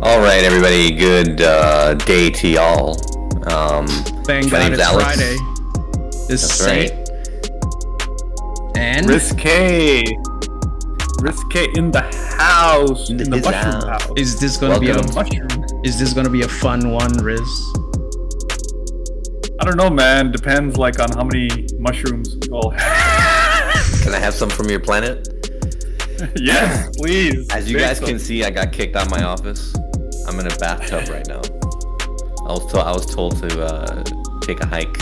All right, everybody. Good day to y'all. Thank my God name's it's Alex. Friday. It's That's safe. right. And Risque in the house, in the This mushroom house. house. is this gonna Welcome. be a fun one, Riz? I don't know, man. Depends on how many mushrooms you all have. Can I have some from your planet? Yes, please. As you Take guys some. can see, I got kicked out of my office. I'm in a bathtub right now. I was told to take a hike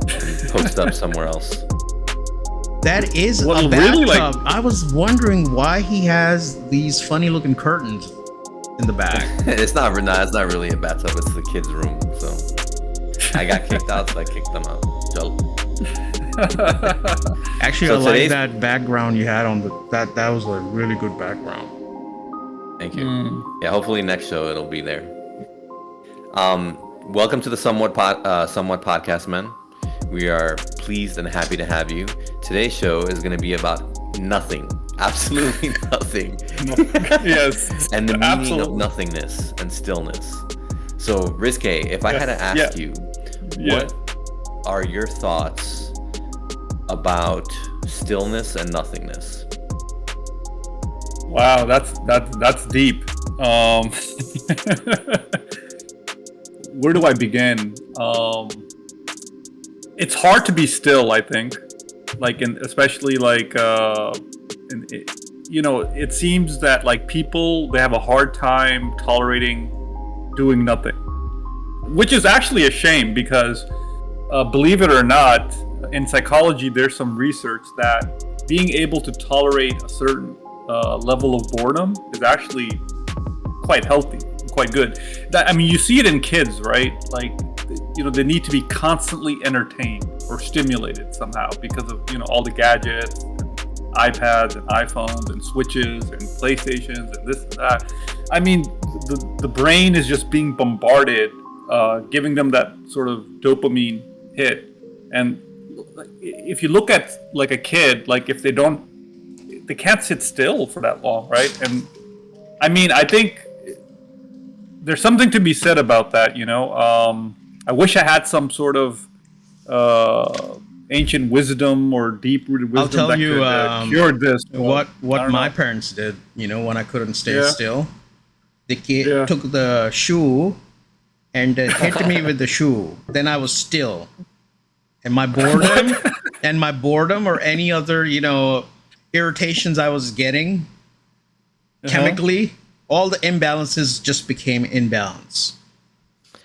and post up somewhere else. That is Well, a really, bathtub. I was wondering why he has these funny looking curtains in the back. It's not really a bathtub. It's the kids' room. So I got kicked out, so I kicked them out. Actually, So I like today's- that background you had on that was a really good background. Thank you. Yeah, hopefully next show it'll be there. Welcome to the Somewhat Podcast, men. We are pleased and happy to have you. Today's show is going to be about nothing, absolutely nothing, Yes. and the meaning absolutely. of nothingness and stillness. So, Risque, if I had to ask you, what are your thoughts about stillness and nothingness? Wow, that's deep. Where do I begin? It's hard to be still, I think. Especially it seems that people, they have a hard time tolerating doing nothing, which is actually a shame because, believe it or not, in psychology, there's some research that being able to tolerate a certain level of boredom is actually quite healthy, quite good. You see it in kids, right? They need to be constantly entertained or stimulated somehow because of all the gadgets, and iPads and iPhones and Switches and PlayStations and this and that. The brain is just being bombarded, giving them that sort of dopamine hit. And if you look at a kid, if they can't sit still for that long, right? And I think there's something to be said about that. I wish I had some sort of ancient wisdom or deep-rooted wisdom I'll tell that you could cure this. what I don't my know. parents did. When I couldn't stay Yeah. still, the kid Yeah. took the shoe and hit me with the shoe. Then I was still, and my boredom or any other irritations I was getting chemically, all the imbalances just became imbalance.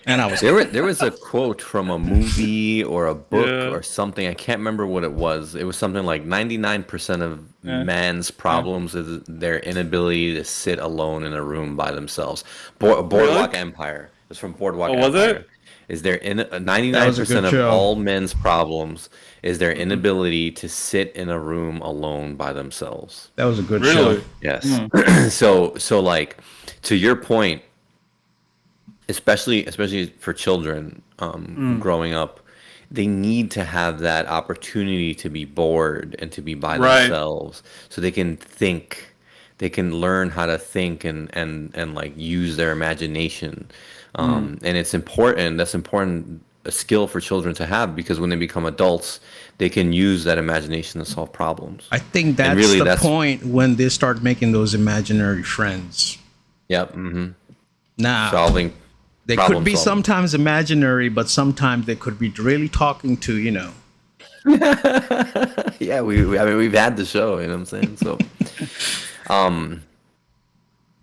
And I was There was a quote from a movie or a book Yeah. or something. I can't remember what it was. It was something like 99% of man's problems is their inability to sit alone in a room by themselves. Boardwalk Empire. It's from Boardwalk Oh, was Empire. it? Is there That was a 99% good of show. all men's problems is their inability to sit in a room alone by themselves. that was a good Really? show. Yes. So to your point, especially for children growing up, they need to have that opportunity to be bored and to be by Right. themselves, so they can think, they can learn how to think and use their imagination. And it's important. That's important, a skill for children to have, because when they become adults, they can use that imagination to solve problems. I think And that's really, the that's- point when they start making those imaginary friends. Yep. Now, Solving. they problem could be solving. sometimes imaginary, but sometimes they could be really talking to, Yeah, we've had the show, you know what I'm saying? So,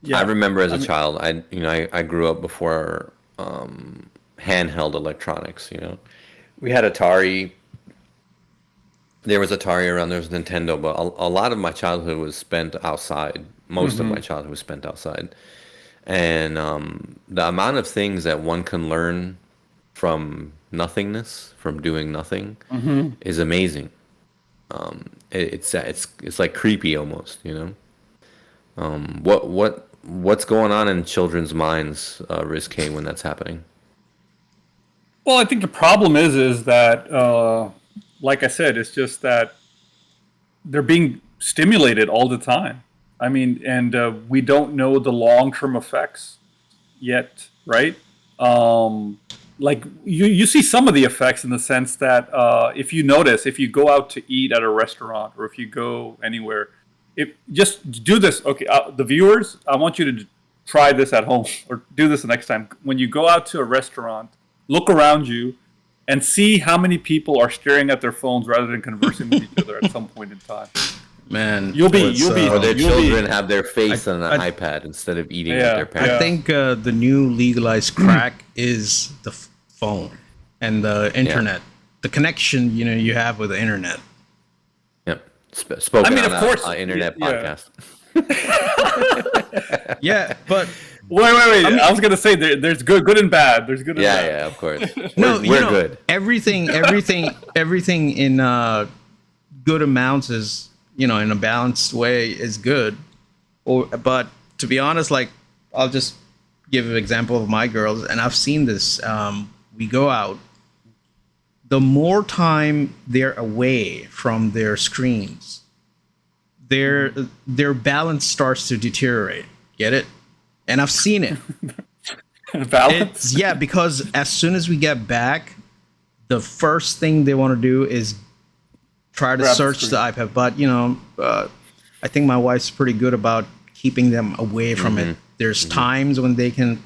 Yeah. I remember as a child, I grew up before handheld electronics. We had Atari. There was Atari around. There was Nintendo, but a lot of my childhood was spent outside. Most of my childhood was spent outside, and the amount of things that one can learn from nothingness, from doing nothing, is amazing. It's like creepy almost. What's going on in children's minds, Risque, when that's happening? Well, I think the problem is that, like I said, it's just that they're being stimulated all the time. And we don't know the long-term effects yet, right? Like you see some of the effects in the sense that if you notice, if you go out to eat at a restaurant or if you go anywhere, if just do this. Okay, the viewers, I want you to try this at home or do this the next time. When you go out to a restaurant, look around you and see how many people are staring at their phones rather than conversing with each other at some point in time. Man, You'll be Or their children be, have their face on an iPad instead of eating with their parents. I think the new legalized crack is the phone and the internet, the connection you have with the internet. Yep. Spoken of on course, an internet podcast. Yeah, but wait. I was gonna say there's good and bad. There's good and bad. Yeah, of course. we're good. Everything in good amounts is in a balanced way is good. But to be honest, like I'll just give an example of my girls, and I've seen this. We go out. The more time they're away from their screens, their balance starts to deteriorate. Get it? And I've seen it. Balance? Because as soon as we get back, the first thing they want to do is try to search the iPad. But I think my wife's pretty good about keeping them away from it. There's times when they can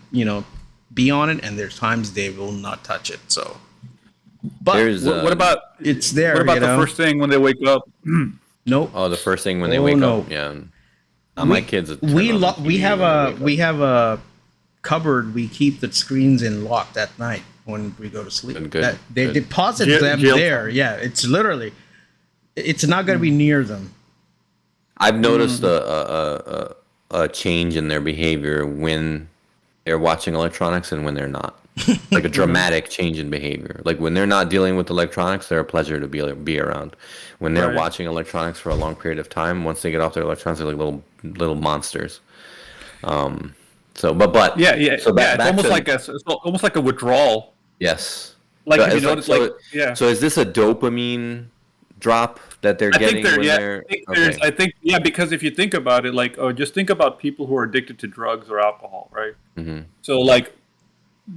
be on it, and there's times they will not touch it. So, but what about it's there? What about the first thing when they wake up? Nope. Oh, the first thing when they wake up. Yeah. My kids. We have a cupboard. We keep the screens in locked at night when we go to sleep. Good. They deposit them there. Yeah, it's literally. It's not going to be near them. I've noticed a change in their behavior when they're watching electronics and when they're not. Like a dramatic change in behavior. Like when they're not dealing with electronics, they're a pleasure to be around. When they're watching electronics for a long period of time, once they get off their electronics, they're like little monsters. So it's almost like a withdrawal. Yes. Like if you notice, So is this a dopamine drop that they're getting? I think because if you think about it, just think about people who are addicted to drugs or alcohol, right? Mm-hmm. So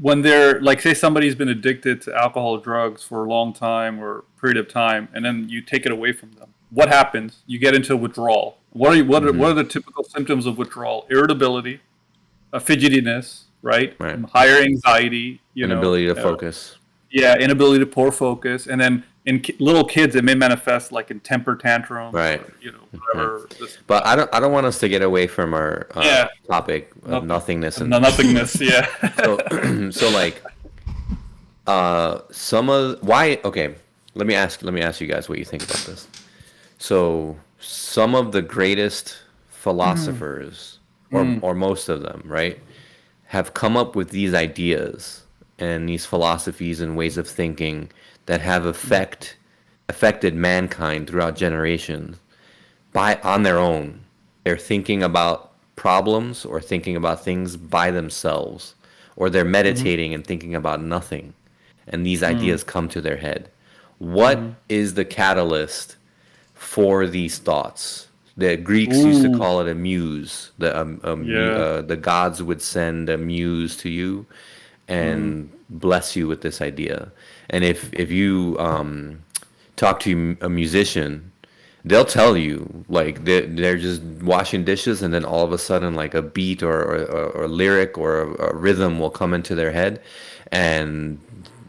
when they're say somebody's been addicted to alcohol or drugs for a long time or period of time, and then you take it away from them, what happens? You get into withdrawal. What are the typical symptoms of withdrawal? Irritability, fidgetiness, right? Higher anxiety, inability to focus. Yeah, inability to pour focus, and then in little kids, it may manifest like in temper tantrums, right? Whatever. But I don't want us to get away from our topic of nothingness and nothingness. Yeah. Okay, let me ask you guys what you think about this. So some of the greatest philosophers, or most of them, right, have come up with these ideas and these philosophies and ways of thinking that have affected mankind throughout generations on their own. They're thinking about problems or thinking about things by themselves, or they're meditating and thinking about nothing, and these ideas come to their head. What is the catalyst for these thoughts? The Greeks used to call it a muse. The gods would send a muse to you and bless you with this idea. And if you talk to a musician, they'll tell you they're just washing dishes, and then all of a sudden a beat or a lyric or a rhythm will come into their head, and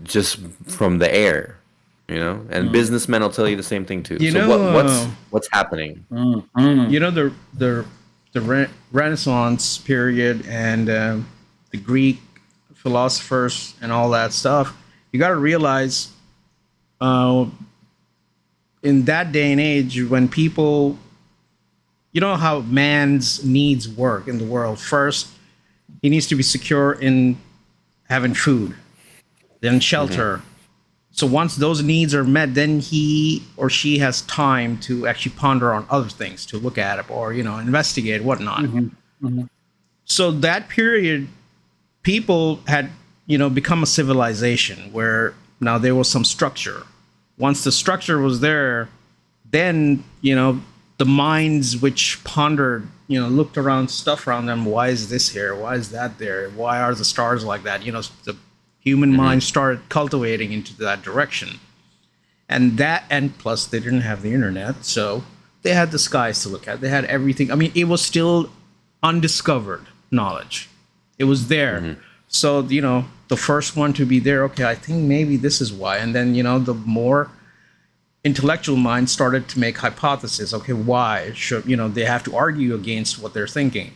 just from the air, And businessmen will tell you the same thing too. What's happening? The Renaissance period and the Greek philosophers and all that stuff. You got to realize, in that day and age, when people, how man's needs work in the world. First, he needs to be secure in having food, then shelter. So once those needs are met, then he or she has time to actually ponder on other things, to look at it or, investigate whatnot. So that period, people had, become a civilization where now there was some structure. Once the structure was there, then, the minds which pondered, looked around stuff around them. Why is this here? Why is that there? Why are the stars like that? The human mind started cultivating into that direction. And plus they didn't have the internet, so they had the skies to look at. They had everything. I mean, it was still undiscovered knowledge. It was there. So, the first one to be there, okay, I think maybe this is why. And then, the more intellectual mind started to make hypotheses. Okay, why? Should, they have to argue against what they're thinking.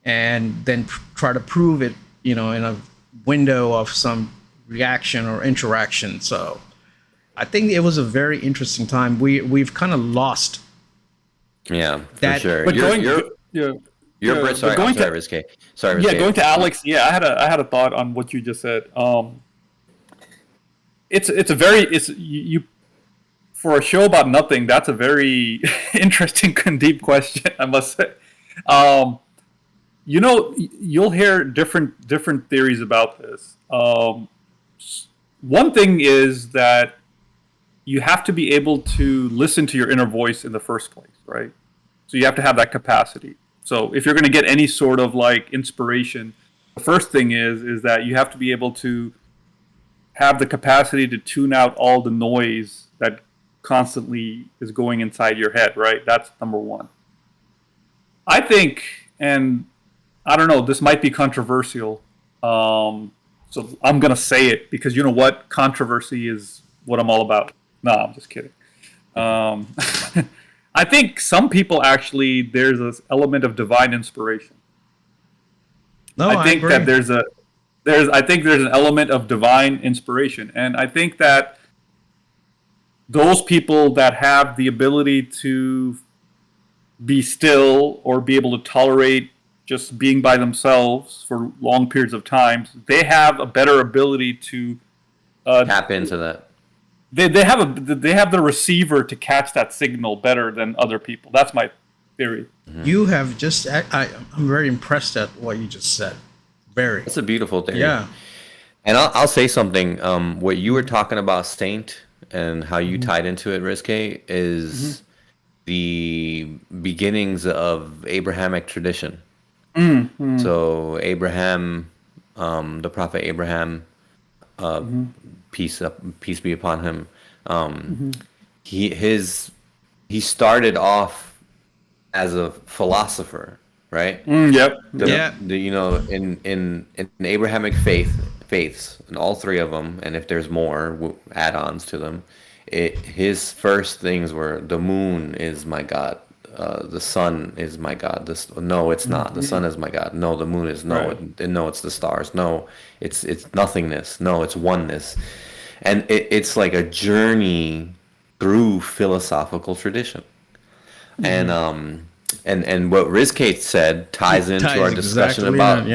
And then try to prove it, in a window of some reaction or interaction. So I think it was a very interesting time. We've kind of lost. Yeah, that, for sure. But Sorry, Rizke. Sorry, Rizke. Going to Alex. Yeah, I had a thought on what you just said. It's you for a show about nothing. That's a very interesting and deep question, I must say. You'll hear different theories about this. One thing is that you have to be able to listen to your inner voice in the first place, right? So you have to have that capacity. So if you're going to get any sort of like inspiration, the first thing is that you have to be able to have the capacity to tune out all the noise that constantly is going inside your head, right? That's number one. I think, and I don't know, this might be controversial. So I'm going to say it because you know what? Controversy is what I'm all about. No, I'm just kidding. I think some people actually, there's this element of divine inspiration. No, I think agree. that there's an element of divine inspiration. And I think that those people that have the ability to be still or be able to tolerate just being by themselves for long periods of time, they have a better ability to tap into that. They have the receiver to catch that signal better than other people. That's my theory. You have just I'm very impressed at what you just said. Very. It's a beautiful thing. Yeah. And I'll say something. What you were talking about, Saint, and how you tied into it, Rizke, is the beginnings of Abrahamic tradition. So Abraham, the prophet Abraham, peace be upon him. He started off as a philosopher, right? Yep. In Abrahamic faiths, and all three of them, and if there's more add-ons to them, his first things were the moon is my God, the sun is my God. No, it's not. The sun is my God. No, the moon is no. Right. No, it's the stars. No, it's nothingness. No, it's oneness. And it's like a journey through philosophical tradition. And what Rizke said ties into our discussion about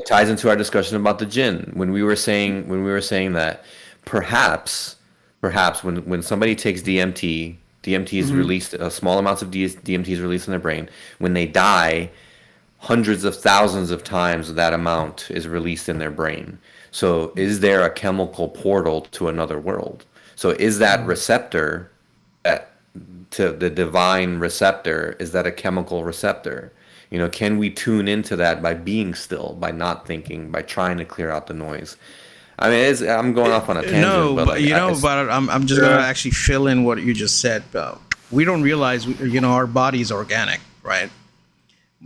ties into our discussion about the jinn. When we were saying that perhaps when somebody takes DMT is released, small amounts of DMT is released in their brain. When they die, hundreds of thousands of times that amount is released in their brain. So is there a chemical portal to another world? So is that receptor, to the divine receptor, is that a chemical receptor? Can we tune into that by being still, by not thinking, by trying to clear out the noise? I mean, I'm going off on a tangent. No, but I'm just gonna actually fill in what you just said. We don't realize, our body is organic, right?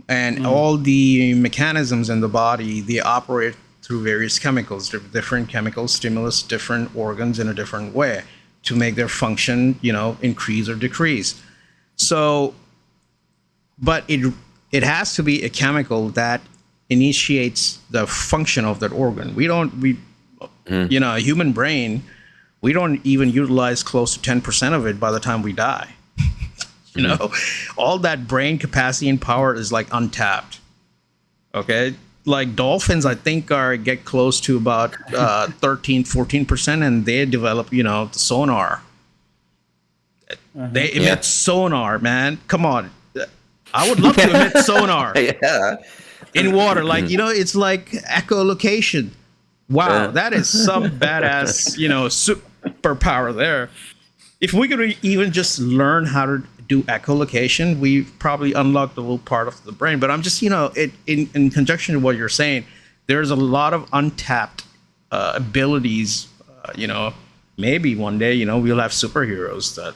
And all the mechanisms in the body, they operate through various chemicals, different chemicals, stimulus different organs in a different way to make their function, increase or decrease. So, but it has to be a chemical that initiates the function of that organ. A human brain, we don't even utilize close to 10% of it by the time we die. All that brain capacity and power is like untapped. Okay. Like dolphins, I think get close to about 13-14%, and they develop, the sonar. They emit sonar, man. Come on, I would love to emit sonar. In water, like it's like echolocation. Wow, that is some badass, superpower there. If we could even just learn how to do echolocation, we probably unlocked a little part of the brain. But I'm just, in conjunction with what you're saying, there's a lot of untapped abilities. Maybe one day, we'll have superheroes that,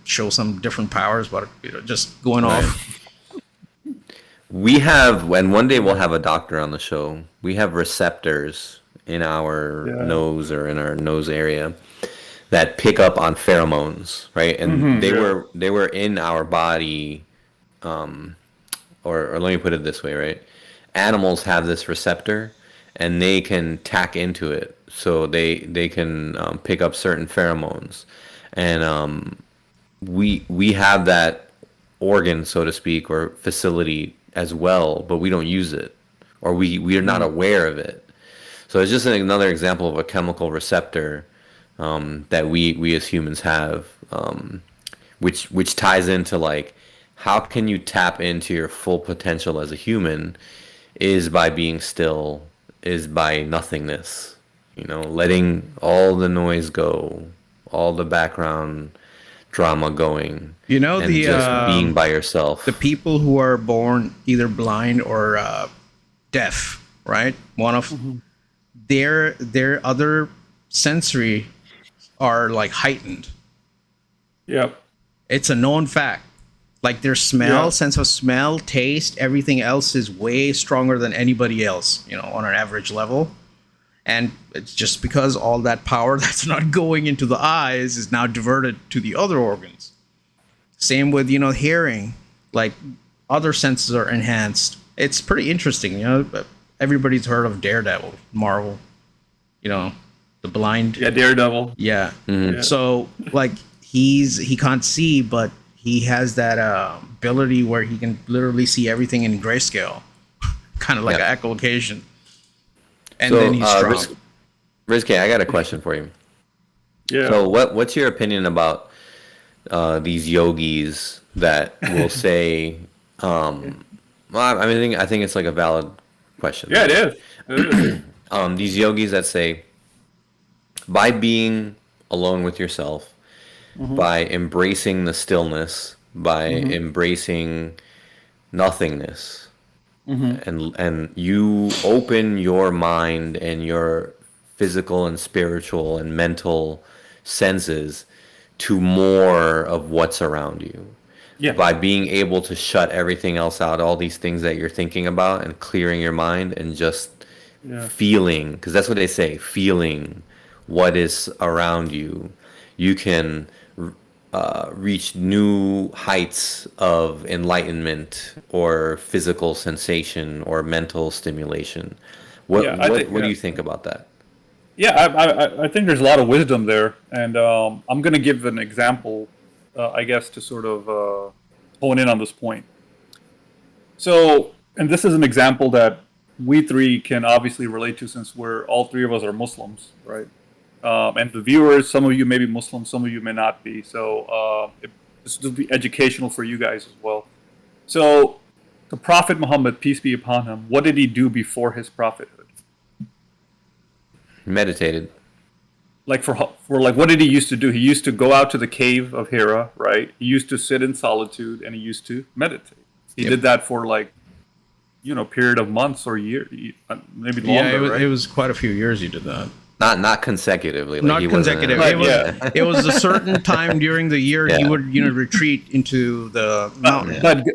show some different powers, but just going off. We have, and one day we'll have a doctor on the show. We have receptors in our nose or in our nose area that pick up on pheromones, right? And they were in our body, or let me put it this way, right? Animals have this receptor, and they can tack into it, so they can pick up certain pheromones, and we have that organ, so to speak, or facility as well, but we don't use it, or we are not aware of it. So it's just another example of a chemical receptor that we as humans have, which ties into like how can you tap into your full potential as a human is by being still, is by nothingness, letting all the noise go, all the background drama going, and just being by yourself. The people who are born either blind or deaf, right? One of their other sensory are like heightened. Yep. It's a known fact. Like their smell, sense of smell, taste, everything else is way stronger than anybody else, on an average level. And it's just because all that power that's not going into the eyes is now diverted to the other organs. Same with, hearing. Like other senses are enhanced. It's pretty interesting, Everybody's heard of Daredevil, Marvel. The blind. Yeah, Daredevil. Yeah. Mm-hmm. So like he can't see, but he has that ability where he can literally see everything in grayscale, kind of like an echolocation. And so, then he's strong. Rizky, I got a question for you. Yeah. So what's your opinion about these yogis that will say? I think it's like a valid question. Yeah, it is. These yogis that say, by being alone with yourself, by embracing the stillness, by embracing nothingness, and you open your mind and your physical and spiritual and mental senses to more of what's around you. Yeah. By being able to shut everything else out, all these things that you're thinking about, and clearing your mind and just feeling, because that's what they say, feeling what is around you, you can reach new heights of enlightenment or physical sensation or mental stimulation. What do you think about that? Yeah, I think there's a lot of wisdom there, and I'm going to give an example, I guess, to sort of hone in on this point. So, and this is an example that we three can obviously relate to, since all three of us are Muslims, right? And the viewers, some of you may be Muslim, some of you may not be. So this will be educational for you guys as well. So the Prophet Muhammad, peace be upon him, what did he do before his prophethood? Meditated. Like for like, what did he used to do? He used to go out to the cave of Hira, right? He used to sit in solitude and he used to meditate. He did that for like, period of months or years, maybe longer. Yeah, it was quite a few years he did that. Not consecutively. Like not consecutive. It was a certain time during the year he would, retreat into the mountain.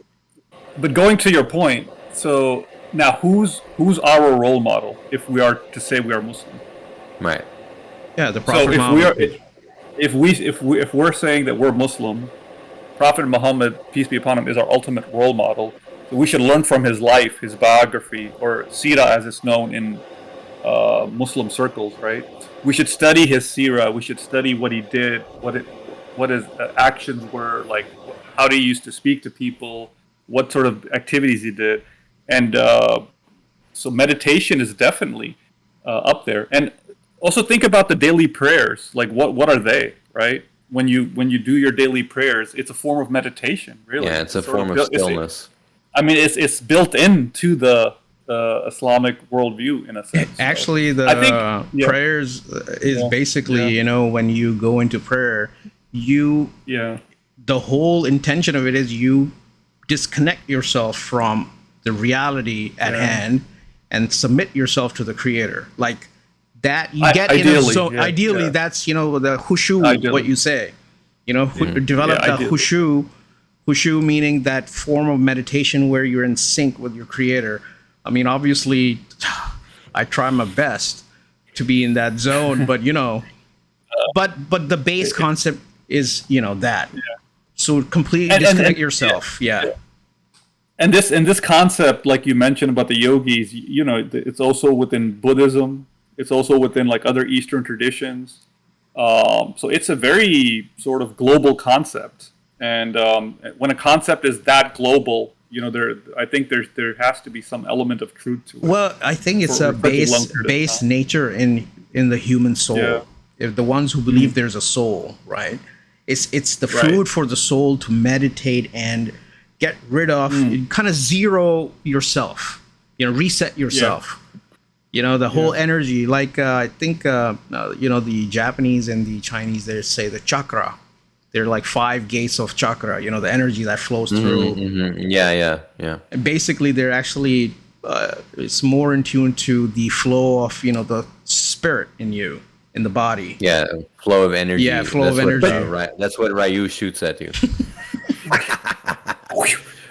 But going to your point, so now who's our role model if we are to say we are Muslim? Right. Yeah, the Prophet Muhammad. If we're saying that we're Muslim, Prophet Muhammad, peace be upon him, is our ultimate role model. So we should learn from his life, his biography, or seerah as it's known in Muslim circles, right? We should study his seerah. We should study what he did, what his actions were, like how he used to speak to people, what sort of activities he did, and so meditation is definitely up there. And also think about the daily prayers. Like what are they, right? When you do your daily prayers, it's a form of meditation, really. Yeah, it's a form of stillness. It's built into the Islamic worldview in a sense. Actually, prayers is basically, when you go into prayer, the whole intention of it is you disconnect yourself from the reality at hand and submit yourself to the creator. Like that, you get in a ideally, zone. yeah, Ideally, yeah. that's the hushu, Ideally. what you say. Develop Yeah, the ideally. hushu meaning that form of meditation where you're in sync with your creator. I mean, obviously, I try my best to be in that zone, but but the base concept is that. So completely disconnect yourself. Yeah. And this concept, like you mentioned about the yogis, it's also within Buddhism. It's also within like other Eastern traditions. So it's a very sort of global concept. And when a concept is that global, I think there has to be some element of truth to it. Well, I think it's a for such a long period of base time. nature in the human soul. Yeah. If the ones who believe there's a soul, right? It's the Right. food for the soul to meditate and get rid of, kind of zero yourself, reset yourself. The whole energy. Like I think the Japanese and the Chinese, they say the chakra. They're like 5 gates of chakra. The energy that flows through. Yeah. And basically, they're actually it's more in tune to the flow of the spirit in you, in the body. Yeah, flow of energy. Yeah, flow That's of what, energy. right. That's what Ryu shoots at you.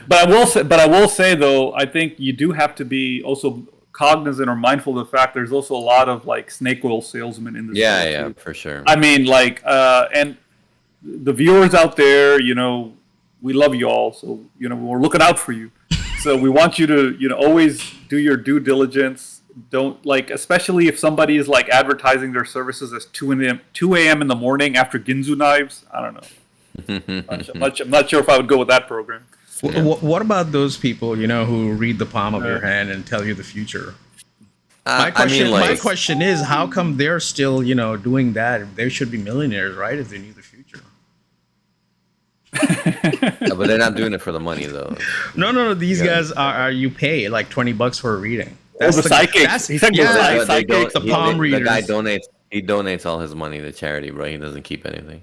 But I will say though, I think you do have to be also cognizant or mindful of the fact there's also a lot of like snake oil salesmen in this. Yeah, world, yeah, too. for sure. I mean, like, and the viewers out there, we love you all, so we're looking out for you. So we want you to, always do your due diligence. Don't like, especially if somebody is like advertising their services as 2 a.m. in the morning after Ginzu knives. I don't know. I'm not sure if I would go with that program. What about those people, who read the palm of your hand and tell you the future? My question is, how come they're still, doing that? They should be millionaires, right? If they knew the future. But they're not doing it for the money, though. No. These guys are you pay like $20 for a reading. That's the psychics. He's talking about psychics. The palm readers. The guy donates. He donates all his money to charity, bro. He doesn't keep anything.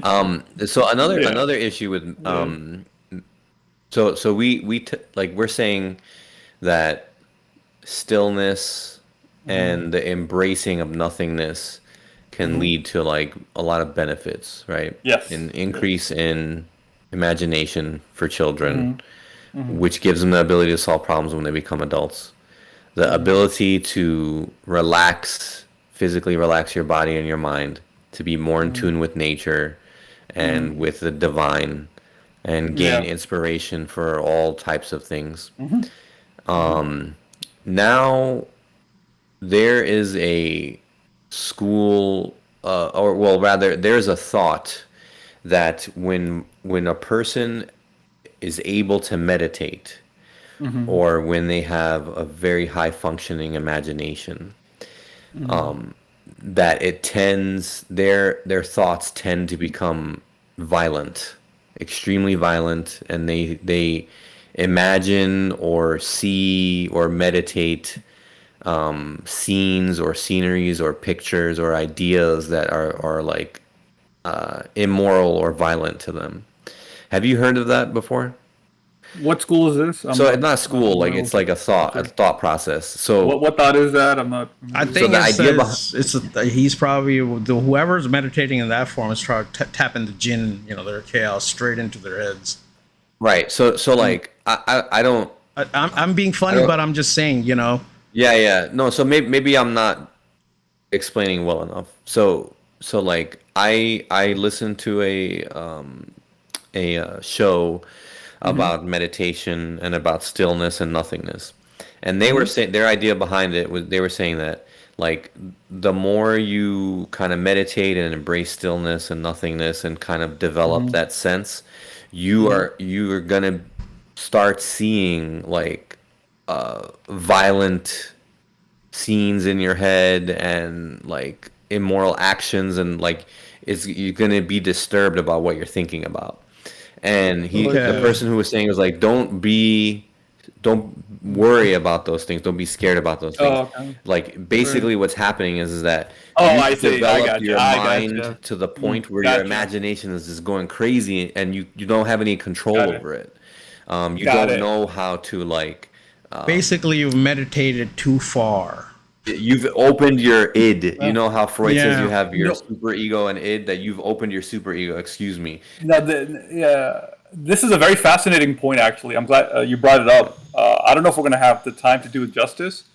So another issue with so we're saying that stillness and the embracing of nothingness can lead to like a lot of benefits, right? Yes. An increase in imagination for children, which gives them the ability to solve problems when they become adults. The ability to physically relax your body and your mind, to be more in tune with nature and with the divine, and gain inspiration for all types of things. Now there is a school, or well, rather, there's a thought that when a person is able to meditate, or when they have a very high functioning imagination, that it tends their thoughts tend to become violent, extremely violent, and they imagine or see or meditate scenes or sceneries or pictures or ideas that are like immoral or violent to them. Have you heard of that before? What school is this? So it's not school, like it's like a thought process. So what thought is that? I'm not. I think he's probably whoever's meditating in that form is trying to tap into jinn, their chaos straight into their heads. Right. So like I don't. I'm being funny, but I'm just saying, Yeah. No. So maybe I'm not explaining well enough. So like I listened to a show about meditation and about stillness and nothingness, and they were saying their idea behind it was, they were saying that like the more you kind of meditate and embrace stillness and nothingness and kind of develop that sense, you are gonna start seeing like violent scenes in your head and like immoral actions, and like you're gonna be disturbed about what you're thinking about. And the person who was saying was like, don't be don't worry about those things. Don't be scared about those things. Oh, okay. Like basically, what's happening is that Oh, I you've see. I developed got you. your I mind gotcha. to the point where your Gotcha. imagination is just going crazy, and you don't have any control Got it. over it. You Got don't it. know how to like. Basically, you've meditated too far. You've opened your id. You know how Freud says Yeah. you have your No. super ego and id, that you've opened your super ego. Excuse me. Now, this is a very fascinating point. Actually, I'm glad you brought it up. I don't know if we're going to have the time to do it justice.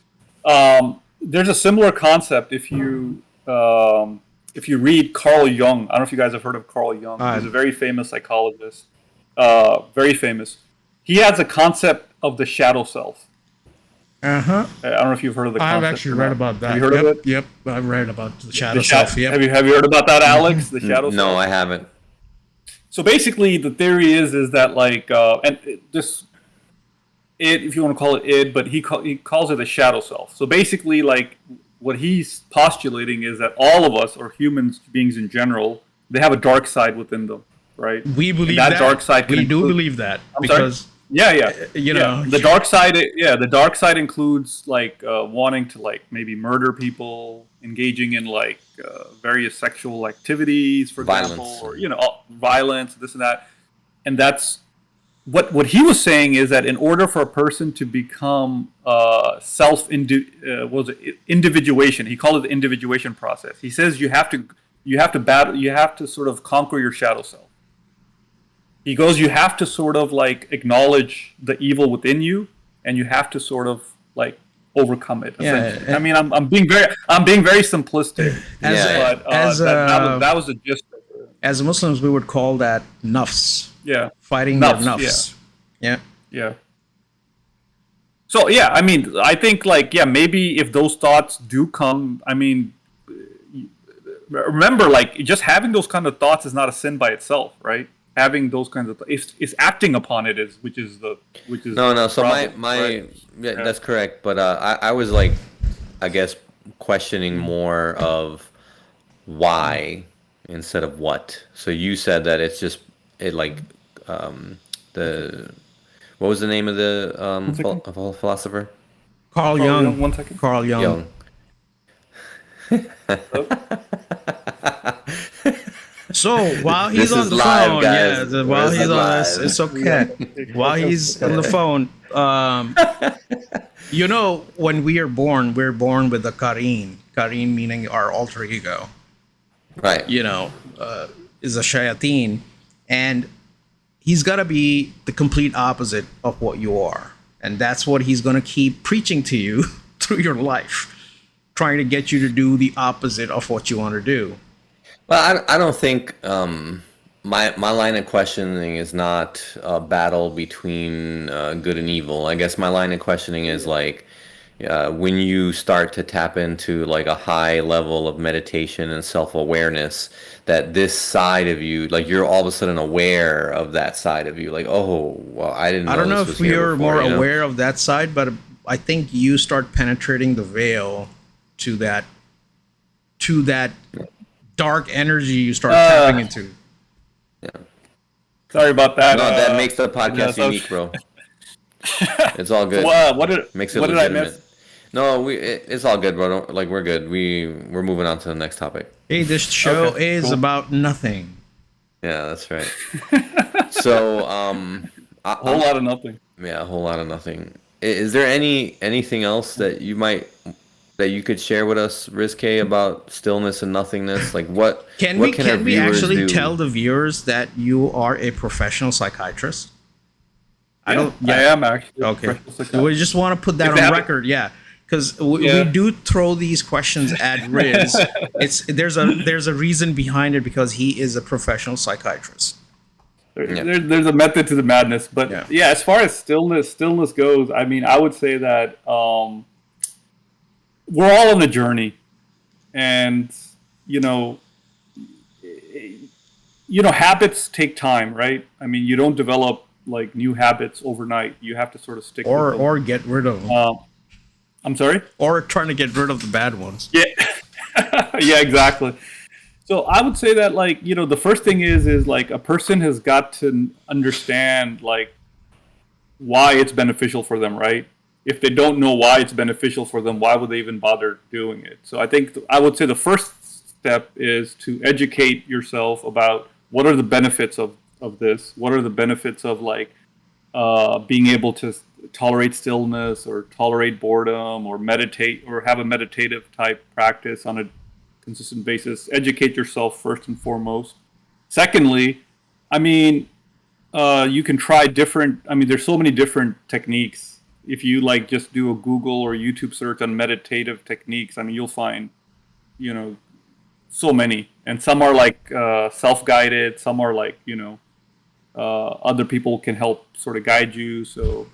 There's a similar concept if you read Carl Jung. I don't know if you guys have heard of Carl Jung. He's a very famous psychologist. Very famous. He has a concept of the shadow self. Uh-huh. I don't know if you've heard of the concept. I've actually read about that. Have you heard of it? Yep. I've read about the shadow The sha- self. Yep. Have you heard about that, Alex? The shadow self? No, I haven't. So basically, the theory is that like, if you want to call it id, but he calls it a shadow self. So basically, like, what he's postulating is that all of us, or humans beings in general, they have a dark side within them, right? We believe And that. dark side can We do include- believe that I'm sorry? because You know, the dark side. The dark side includes like wanting to like maybe murder people, engaging in like various sexual activities, for example, Violence. or violence, this and that. And that's what he was saying is that in order for a person to become individuation, he called it the individuation process. He says you have to sort of conquer your shadow self. He goes, you have to sort of like acknowledge the evil within you, and you have to sort of like overcome it. Yeah, I mean, I'm being very simplistic, Yeah. but that was the gist of it. As Muslims, we would call that nafs. Yeah, Fighting Nafs, your nafs. Yeah. yeah. So yeah, I mean, I think like maybe if those thoughts do come, I mean, remember, like, just having those kind of thoughts is not a sin by itself, right? Having those kinds of it's acting upon it which is No. So problem, my right? yeah, that's correct. But I was like, I guess, questioning more of why instead of what. So you said that it's just the what was the name of the philosopher? Carl Jung. 1 second. Carl Jung. Young. So while he's This on is the live, phone, guys. while This he's is on live. this, it's okay. While he's on the phone, when we are born, we're born with a Kareen. Kareen meaning our alter ego. Right. Is a shayateen, and he's got to be the complete opposite of what you are, and that's what he's going to keep preaching to you through your life, trying to get you to do the opposite of what you want to do. Well, I don't think my line of questioning is not a battle between good and evil. I guess my line of questioning is like when you start to tap into like a high level of meditation and self-awareness, that this side of you, like you're all of a sudden aware of that side of you. Like, oh, well, I didn't know. I don't know this if was here you're before, more you know? aware of that side, but I think you start penetrating the veil to that dark energy you start tapping into. Sorry about that. No, that makes the podcast so- unique, bro. It's all good. What did Makes it what did I legitimate. miss? No, it's all good, bro. We're good. We're moving on to the next topic. Hey, this show Okay, is cool. about nothing. Yeah, that's right. So, A whole lot of nothing. yeah, a whole lot of nothing. Is there anything else that you could share with us, Rizke, about stillness and nothingness? Like what Can what our we viewers actually do? tell the viewers that you are a professional psychiatrist? I am actually. a Okay. professional psychiatrist. We just want to put that If they on haven't- record, yeah, because we Yeah. do throw these questions at Riz. There's a reason behind it, because he is a professional psychiatrist. There's a method to the madness, but Yeah. as far as stillness goes, I mean, I would say that we're all on the journey, and habits take time, right? I mean, you don't develop like new habits overnight. You have to sort of stick with them. Or get rid of them. I'm sorry? Or trying to get rid of the bad ones. Yeah. Yeah, exactly. So I would say that, like, the first thing is like a person has got to understand, like, why it's beneficial for them, right? If they don't know why it's beneficial for them, why would they even bother doing it? So I think I would say the first step is to educate yourself about what are the benefits of this. What are the benefits of like being able to tolerate stillness or tolerate boredom or meditate or have a meditative type practice on a consistent basis. Educate yourself first and foremost. Secondly, I mean, you can try different. I mean, there's so many different techniques. If you like, just do a Google or YouTube search on meditative techniques. I mean, you'll find, you know, so many, and some are like self-guided. Some are like, other people can help sort of guide you. So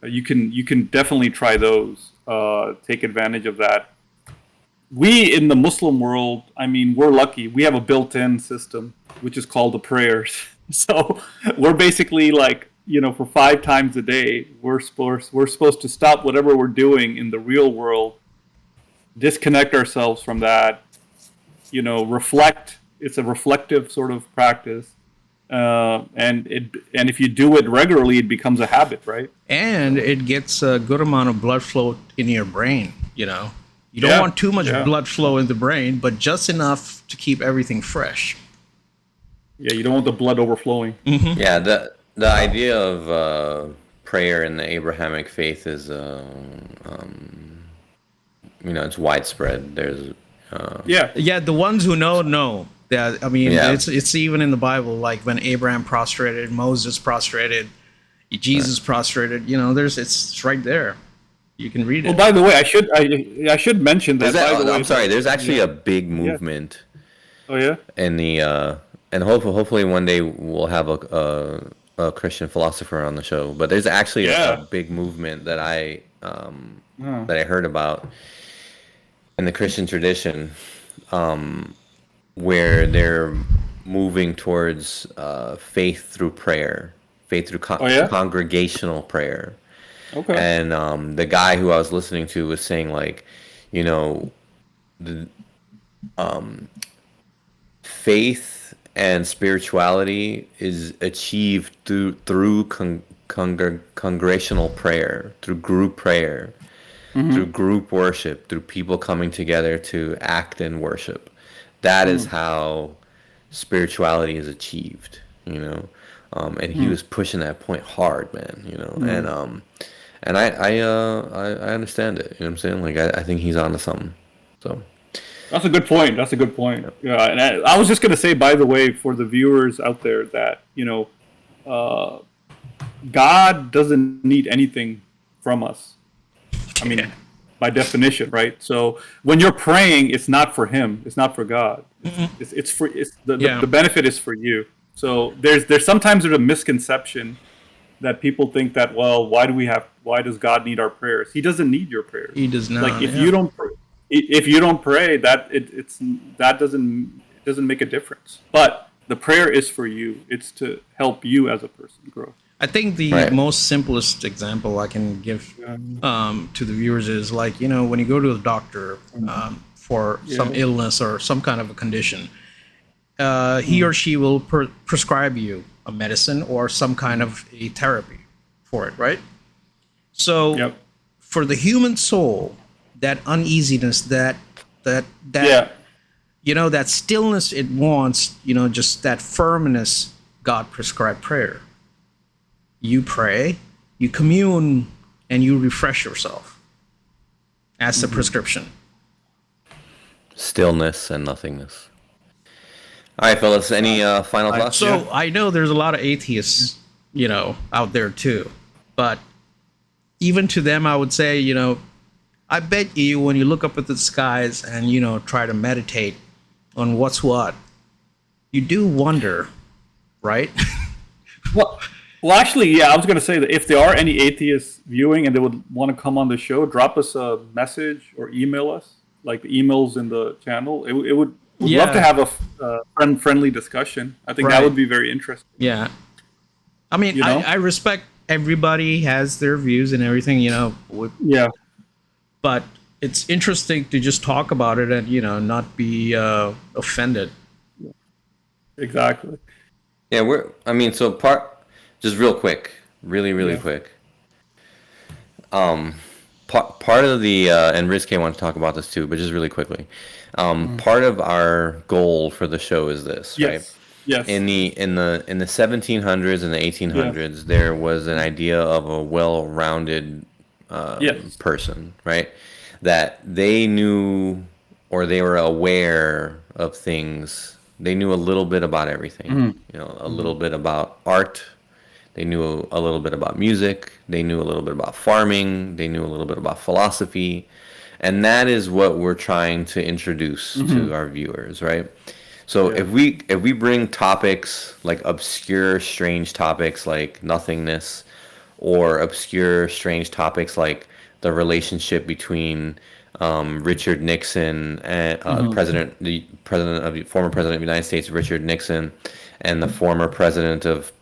you can definitely try those. Take advantage of that. We in the Muslim world, I mean, we're lucky. We have a built-in system which is called the prayers. So we're basically like, for 5 times a day, we're supposed to stop whatever we're doing in the real world, disconnect ourselves from that, reflect. It's a reflective sort of practice, and if you do it regularly, it becomes a habit, right? And it gets a good amount of blood flow in your brain. You don't want too much blood flow in the brain, but just enough to keep everything fresh. Yeah, you don't want the blood overflowing. Mm-hmm. Yeah, the idea of prayer in the Abrahamic faith is, it's widespread. There's The ones who know. That I mean, Yeah. it's even in the Bible, like when Abraham prostrated, Moses prostrated, Jesus prostrated. It's right there. You can read it. Well, by the way, I should mention that. I'm sorry. There's actually a big movement. Oh yeah. In the and hopefully one day we'll have a Christian philosopher on the show. But there's actually a big movement that I heard about in the Christian tradition, where they're moving towards faith through prayer, faith through congregational prayer. Okay. And the guy who I was listening to was saying, like, faith and spirituality is achieved through congregational prayer, through group prayer, through group worship, through people coming together to act in worship. That is how spirituality is achieved, and he was pushing that point hard, man, and I understand it, you know what I'm saying? Like, I think he's onto something, so. That's a good point. Yeah, and I was just going to say, by the way, for the viewers out there, that God doesn't need anything from us. I mean, by definition, right? So when you're praying, it's not for Him. It's not for God. The benefit is for you. So there's sometimes a misconception that people think that, well, why does God need our prayers? He doesn't need your prayers. He does not. Like if you don't pray, that doesn't make a difference. But the prayer is for you. It's to help you as a person grow. I think the most simplest example I can give to the viewers is like, when you go to a doctor for some illness or some kind of a condition, he or she will prescribe you a medicine or some kind of a therapy for it, right? So for the human soul, that uneasiness, that stillness it wants, just that firmness, God prescribed prayer. You pray, you commune, and you refresh yourself. That's the prescription. Stillness and nothingness. All right, fellas, any final thoughts? So I know there's a lot of atheists, out there too. But even to them, I would say, I bet you when you look up at the skies and, try to meditate on what's what, you do wonder, right? Well, actually, I was going to say that if there are any atheists viewing and they would want to come on the show, drop us a message or email us, like the emails in the channel. We'd love to have a friendly discussion. I think that would be very interesting. Yeah. I mean, I respect everybody has their views and everything, But it's interesting to just talk about it and, not be offended. Exactly. Yeah, just real quick, really quick. Part of the and Rizke wants to talk about this too, but just really quickly. Part of our goal for the show is this, right? Yes. Yes. In the 1700s and the 1800s, there was an idea of a well-rounded Yes. person, right? That they knew or they were aware of things. They knew a little bit about everything. You know, a little bit about art. They knew a little bit about music. They knew a little bit about farming. They knew a little bit about philosophy. And that is what we're trying to introduce to our viewers, right? So if we bring topics like obscure, strange topics like nothingness, or obscure, strange topics like the relationship between Richard Nixon and former president of the United States, Richard Nixon, and the former president of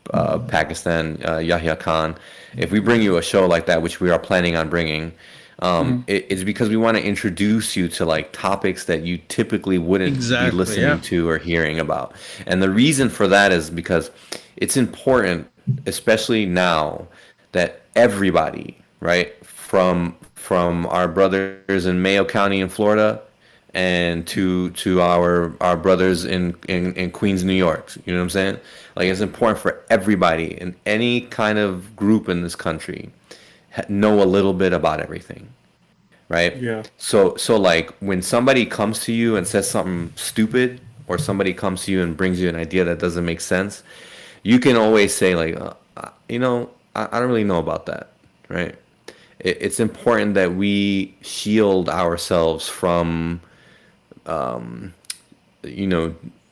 Pakistan, Yahya Khan. If we bring you a show like that, which we are planning on bringing, it's because we want to introduce you to like topics that you typically wouldn't be listening to or hearing about. And the reason for that is because it's important, especially now, that everybody, right, from our brothers in Mayo County in Florida and to our brothers in Queens, New York. You know what I'm saying? Like, it's important for everybody in any kind of group in this country know a little bit about everything, right? Yeah. So like when somebody comes to you and says something stupid, or somebody comes to you and brings you an idea that doesn't make sense, you can always say like, I don't really know about that, right? It's important that we shield ourselves from,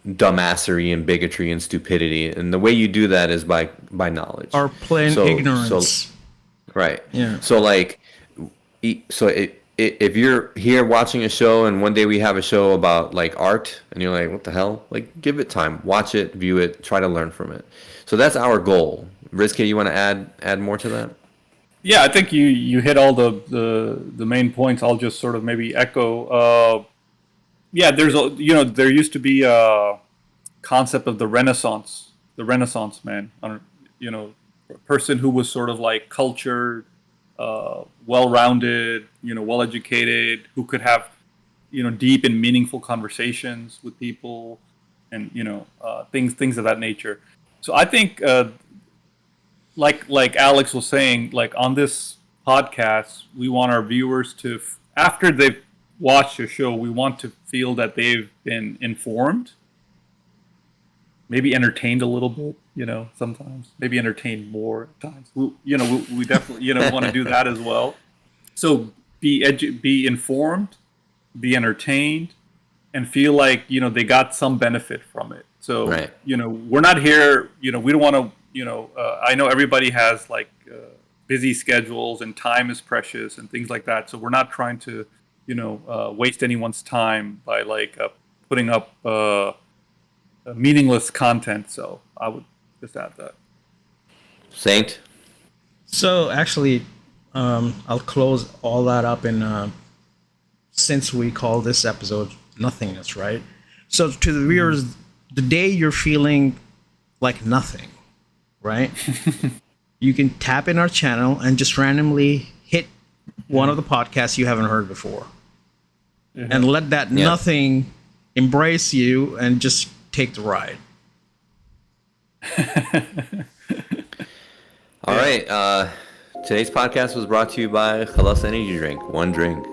dumbassery and bigotry and stupidity. And the way you do that is by knowledge. Or plain ignorance. Right. Yeah. So like, if you're here watching a show and one day we have a show about like art and you're like, what the hell? Like, give it time, watch it, view it, try to learn from it. So that's our goal. Rizke, you want to add more to that? Yeah, I think you hit all the main points. I'll just sort of maybe echo. There used to be a concept of the Renaissance man, a person who was sort of like cultured, well-rounded, well-educated, who could have, deep and meaningful conversations with people, and things of that nature. So I think, like Alex was saying, like on this podcast, we want our viewers to, after they've watched a show, we want to feel that they've been informed, maybe entertained a little bit, sometimes, maybe entertained more at times. We definitely, want to do that as well. So be informed, be entertained, and feel like, they got some benefit from it. So, right. We're not here, we don't want to, I know everybody has like busy schedules and time is precious and things like that. So we're not trying to, waste anyone's time by like putting up meaningless content. So I would just add that. Saint? So actually, I'll close all that up in, since we call this episode Nothingness, right? So to the viewers, the day you're feeling like nothing, right? You can tap in our channel and just randomly hit one of the podcasts you haven't heard before. And let that nothing embrace you and just take the ride. All right. Today's podcast was brought to you by Khalas Energy Drink. One drink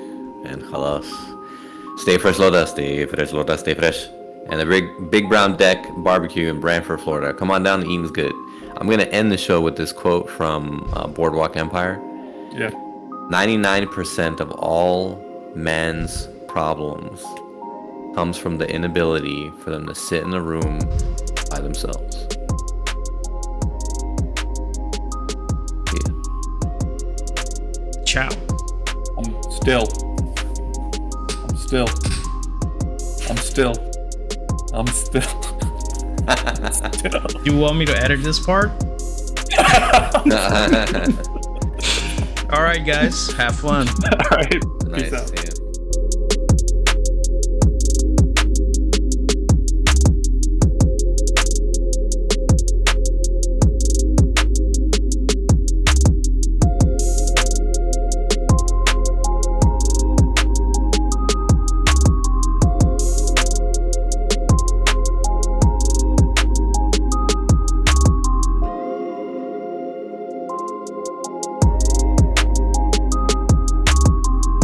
and Khalas. Stay fresh, Loda. Stay fresh, Loda. Stay fresh. And the Big Brown Deck Barbecue in Brantford, Florida. Come on down. The eating's good. I'm going to end the show with this quote from Boardwalk Empire. Yeah. 99% of all man's problems comes from the inability for them to sit in a room by themselves. Yeah. Ciao. I'm still. You want me to edit this part? All right, guys. Have fun. All right. Nice. Peace out. See ya.